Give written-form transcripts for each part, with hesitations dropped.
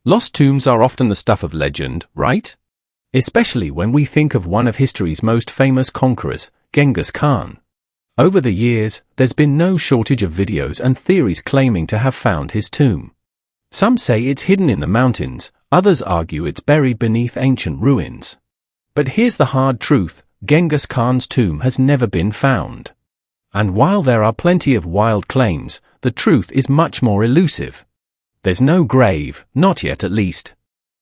Lost tombs are often the stuff of legend, right? Especially when we think of one of history's most famous conquerors, Genghis Khan. Over the years, there's been no shortage of videos and theories claiming to have found his tomb. Some say it's hidden in the mountains, others argue it's buried beneath ancient ruins. But here's the hard truth: Genghis Khan's tomb has never been found. And while there are plenty of wild claims, the truth is much more elusive. There's no grave, not yet at least.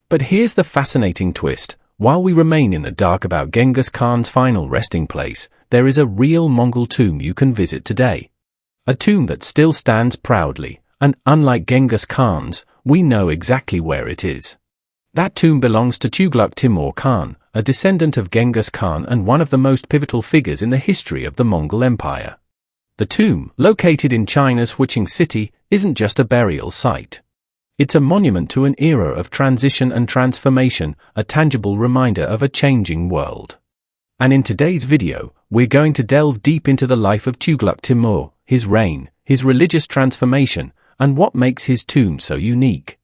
But here's the fascinating twist: while we remain in the dark about Genghis Khan's final resting place, there is a real Mongol tomb you can visit today. A tomb that still stands proudly, and unlike Genghis Khan's, we know exactly where it is. That tomb belongs to Tuglugh Timur Khan, a descendant of Genghis Khan and one of the most pivotal figures in the history of the Mongol Empire. The tomb, located in China's Huocheng city, isn't just a burial site. It's a monument to an era of transition and transformation, a tangible reminder of a changing world. And in today's video, we're going to delve deep into the life of Tuglugh Timur, his reign, his religious transformation, and what makes his tomb so unique.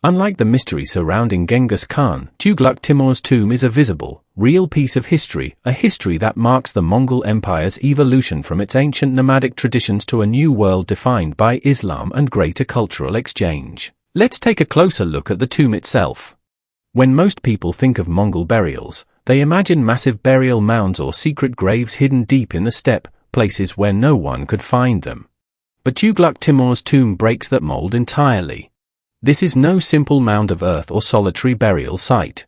Unlike the mystery surrounding Genghis Khan, Tuglugh Timur's tomb is a visible, real piece of history, a history that marks the Mongol Empire's evolution from its ancient nomadic traditions to a new world defined by Islam and greater cultural exchange. Let's take a closer look at the tomb itself. When most people think of Mongol burials, they imagine massive burial mounds or secret graves hidden deep in the steppe, places where no one could find them. But Tuglugh Timur's tomb breaks that mold entirely. This is no simple mound of earth or solitary burial site.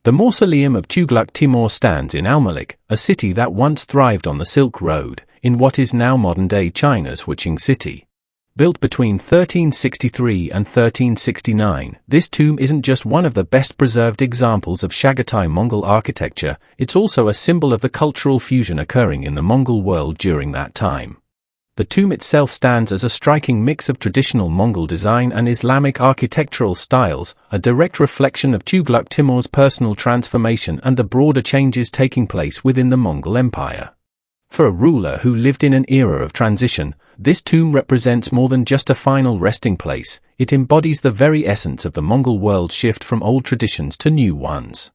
The mausoleum of Tuglugh Timur stands in Almalik, a city that once thrived on the Silk Road, in what is now modern-day China's Huocheng city. Built between 1363 and 1369, this tomb isn't just one of the best-preserved examples of Chagatai Mongol architecture, it's also a symbol of the cultural fusion occurring in the Mongol world during that time. The tomb itself stands as a striking mix of traditional Mongol design and Islamic architectural styles, a direct reflection of Tuglugh Timur's personal transformation and the broader changes taking place within the Mongol Empire. For a ruler who lived in an era of transition, this tomb represents more than just a final resting place. It embodies the very essence of the Mongol world's shift from old traditions to new ones.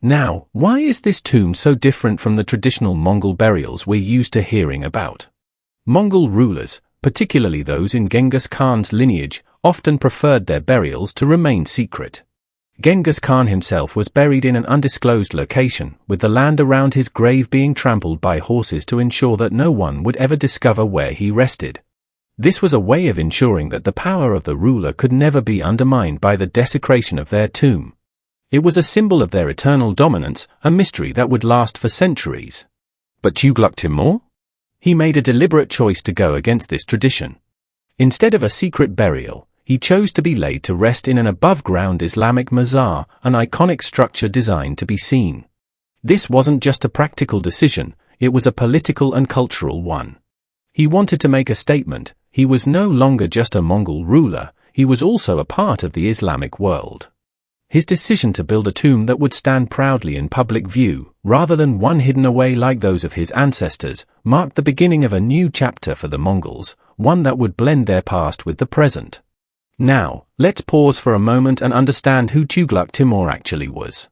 Now, why is this tomb so different from the traditional Mongol burials we're used to hearing about? Mongol rulers, particularly those in Genghis Khan's lineage, often preferred their burials to remain secret. Genghis Khan himself was buried in an undisclosed location, with the land around his grave being trampled by horses to ensure that no one would ever discover where he rested. This was a way of ensuring that the power of the ruler could never be undermined by the desecration of their tomb. It was a symbol of their eternal dominance, a mystery that would last for centuries. But Tuglugh Timur? He made a deliberate choice to go against this tradition. Instead of a secret burial, he chose to be laid to rest in an above-ground Islamic mazar, an iconic structure designed to be seen. This wasn't just a practical decision, it was a political and cultural one. He wanted to make a statement: he was no longer just a Mongol ruler, he was also a part of the Islamic world. His decision to build a tomb that would stand proudly in public view, rather than one hidden away like those of his ancestors, marked the beginning of a new chapter for the Mongols, one that would blend their past with the present. Now, let's pause for a moment and understand who Tuglugh Timur actually was.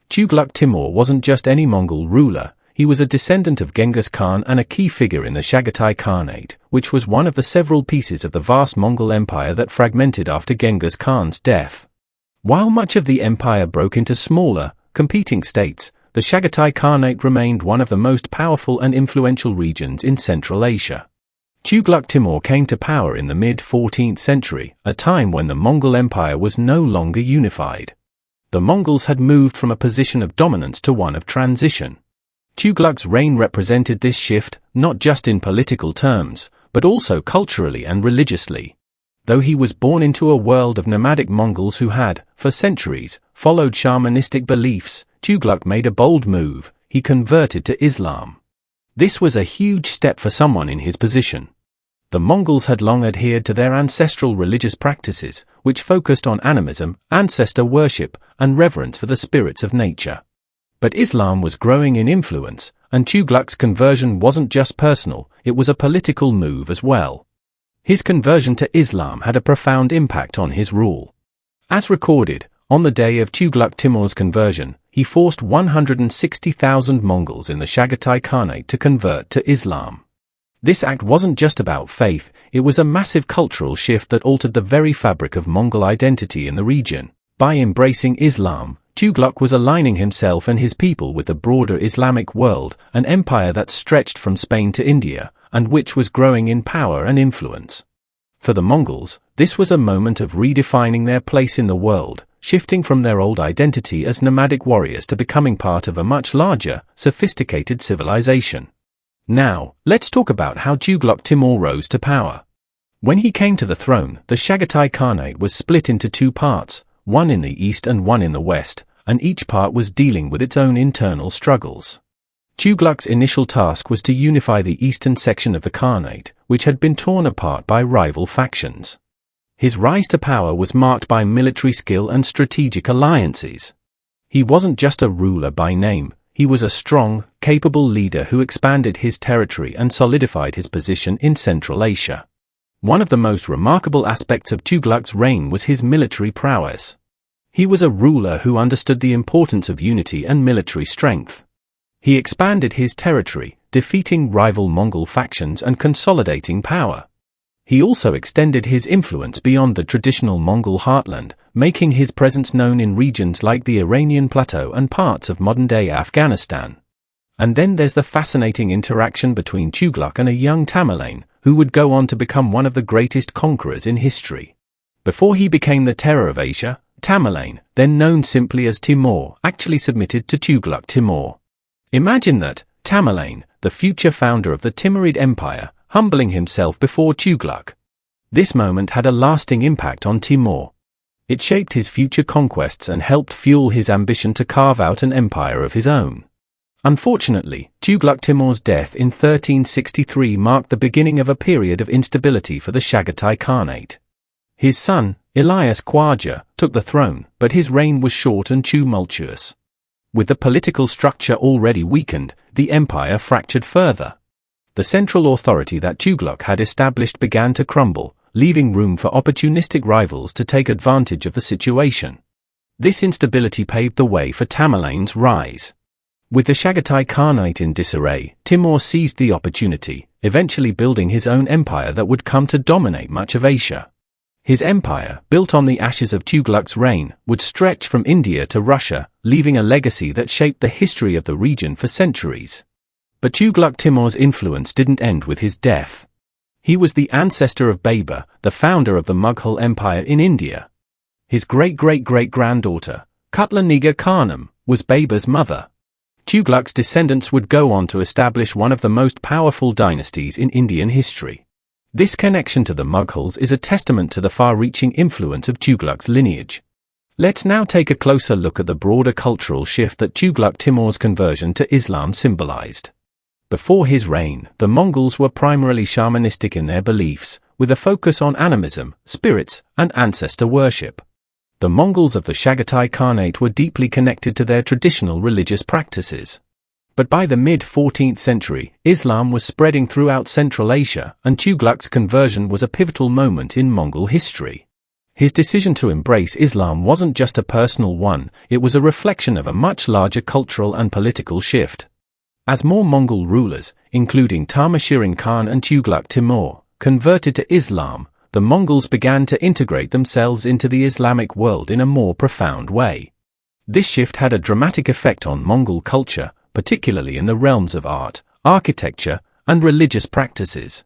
Tuglugh Timur wasn't just any Mongol ruler, he was a descendant of Genghis Khan and a key figure in the Chagatai Khanate, which was one of the several pieces of the vast Mongol Empire that fragmented after Genghis Khan's death. While much of the empire broke into smaller, competing states, the Chagatai Khanate remained one of the most powerful and influential regions in Central Asia. Tuglugh Timur came to power in the mid-14th century, a time when the Mongol Empire was no longer unified. The Mongols had moved from a position of dominance to one of transition. Tuglugh's reign represented this shift, not just in political terms, but also culturally and religiously. Though he was born into a world of nomadic Mongols who had, for centuries, followed shamanistic beliefs, Tuglugh made a bold move: he converted to Islam. This was a huge step for someone in his position. The Mongols had long adhered to their ancestral religious practices, which focused on animism, ancestor worship, and reverence for the spirits of nature. But Islam was growing in influence, and Tuglugh's conversion wasn't just personal, it was a political move as well. His conversion to Islam had a profound impact on his rule. As recorded, on the day of Tugluk Timur's conversion, he forced 160,000 Mongols in the Chagatai Khanate to convert to Islam. This act wasn't just about faith, it was a massive cultural shift that altered the very fabric of Mongol identity in the region. By embracing Islam, Tugluk was aligning himself and his people with the broader Islamic world, an empire that stretched from Spain to India, and which was growing in power and influence. For the Mongols, this was a moment of redefining their place in the world, shifting from their old identity as nomadic warriors to becoming part of a much larger, sophisticated civilization. Now, let's talk about how Tugluk Timur rose to power. When he came to the throne, the Chagatai Khanate was split into two parts, one in the east and one in the west, and each part was dealing with its own internal struggles. Tugluk's initial task was to unify the eastern section of the Khanate, which had been torn apart by rival factions. His rise to power was marked by military skill and strategic alliances. He wasn't just a ruler by name, he was a strong, capable leader who expanded his territory and solidified his position in Central Asia. One of the most remarkable aspects of Tugluk's reign was his military prowess. He was a ruler who understood the importance of unity and military strength. He expanded his territory, defeating rival Mongol factions and consolidating power. He also extended his influence beyond the traditional Mongol heartland, making his presence known in regions like the Iranian Plateau and parts of modern-day Afghanistan. And then there's the fascinating interaction between Tugluk and a young Tamerlane, who would go on to become one of the greatest conquerors in history. Before he became the terror of Asia, Tamerlane, then known simply as Timur, actually submitted to Tugluk Timur. Imagine that, Tamerlane, the future founder of the Timurid Empire, humbling himself before Tugluk. This moment had a lasting impact on Timur. It shaped his future conquests and helped fuel his ambition to carve out an empire of his own. Unfortunately, Tugluk Timur's death in 1363 marked the beginning of a period of instability for the Chagatai Khanate. His son, Elias Khwaja, took the throne, but his reign was short and tumultuous. With the political structure already weakened, the empire fractured further. The central authority that Tugluk had established began to crumble, leaving room for opportunistic rivals to take advantage of the situation. This instability paved the way for Tamerlane's rise. With the Chagatai Khanate in disarray, Timur seized the opportunity, eventually building his own empire that would come to dominate much of Asia. His empire, built on the ashes of Tugluk's reign, would stretch from India to Russia, leaving a legacy that shaped the history of the region for centuries. But Tugluk Timur's influence didn't end with his death. He was the ancestor of Babur, the founder of the Mughal Empire in India. His great-great-great-granddaughter, Tuglugh Timur, was Babur's mother. Tugluk's descendants would go on to establish one of the most powerful dynasties in Indian history. This connection to the Mughals is a testament to the far-reaching influence of Tugluk's lineage. Let's now take a closer look at the broader cultural shift that Tugluk Timur's conversion to Islam symbolized. Before his reign, the Mongols were primarily shamanistic in their beliefs, with a focus on animism, spirits, and ancestor worship. The Mongols of the Chagatai Khanate were deeply connected to their traditional religious practices. But by the mid-14th century, Islam was spreading throughout Central Asia, and Tugluk's conversion was a pivotal moment in Mongol history. His decision to embrace Islam wasn't just a personal one, it was a reflection of a much larger cultural and political shift. As more Mongol rulers, including Tamashirin Khan and Tugluk Timur, converted to Islam, the Mongols began to integrate themselves into the Islamic world in a more profound way. This shift had a dramatic effect on Mongol culture, particularly in the realms of art, architecture, and religious practices.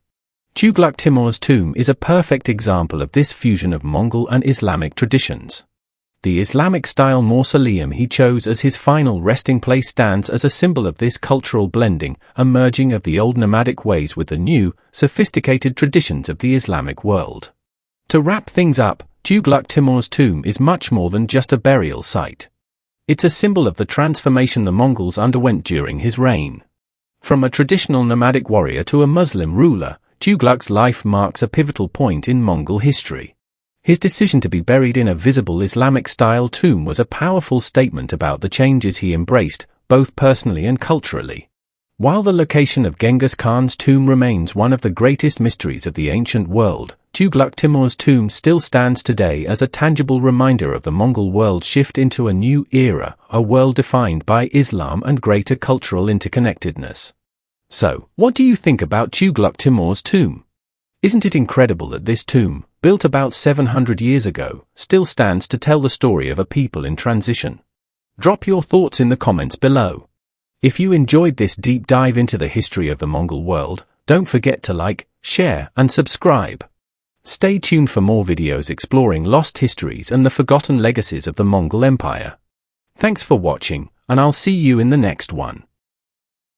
Tugluk Timur's tomb is a perfect example of this fusion of Mongol and Islamic traditions. The Islamic-style mausoleum he chose as his final resting place stands as a symbol of this cultural blending, a merging of the old nomadic ways with the new, sophisticated traditions of the Islamic world. To wrap things up, Tugluk Timur's tomb is much more than just a burial site. It's a symbol of the transformation the Mongols underwent during his reign. From a traditional nomadic warrior to a Muslim ruler, Tugluk's life marks a pivotal point in Mongol history. His decision to be buried in a visible Islamic-style tomb was a powerful statement about the changes he embraced, both personally and culturally. While the location of Genghis Khan's tomb remains one of the greatest mysteries of the ancient world, Tugluq Timur's tomb still stands today as a tangible reminder of the Mongol world's shift into a new era, a world defined by Islam and greater cultural interconnectedness. So, what do you think about Tugluq Timur's tomb? Isn't it incredible that this tomb, built about 700 years ago, still stands to tell the story of a people in transition? Drop your thoughts in the comments below. If you enjoyed this deep dive into the history of the Mongol world, don't forget to like, share, and subscribe. Stay tuned for more videos exploring lost histories and the forgotten legacies of the Mongol Empire. Thanks for watching, and I'll see you in the next one.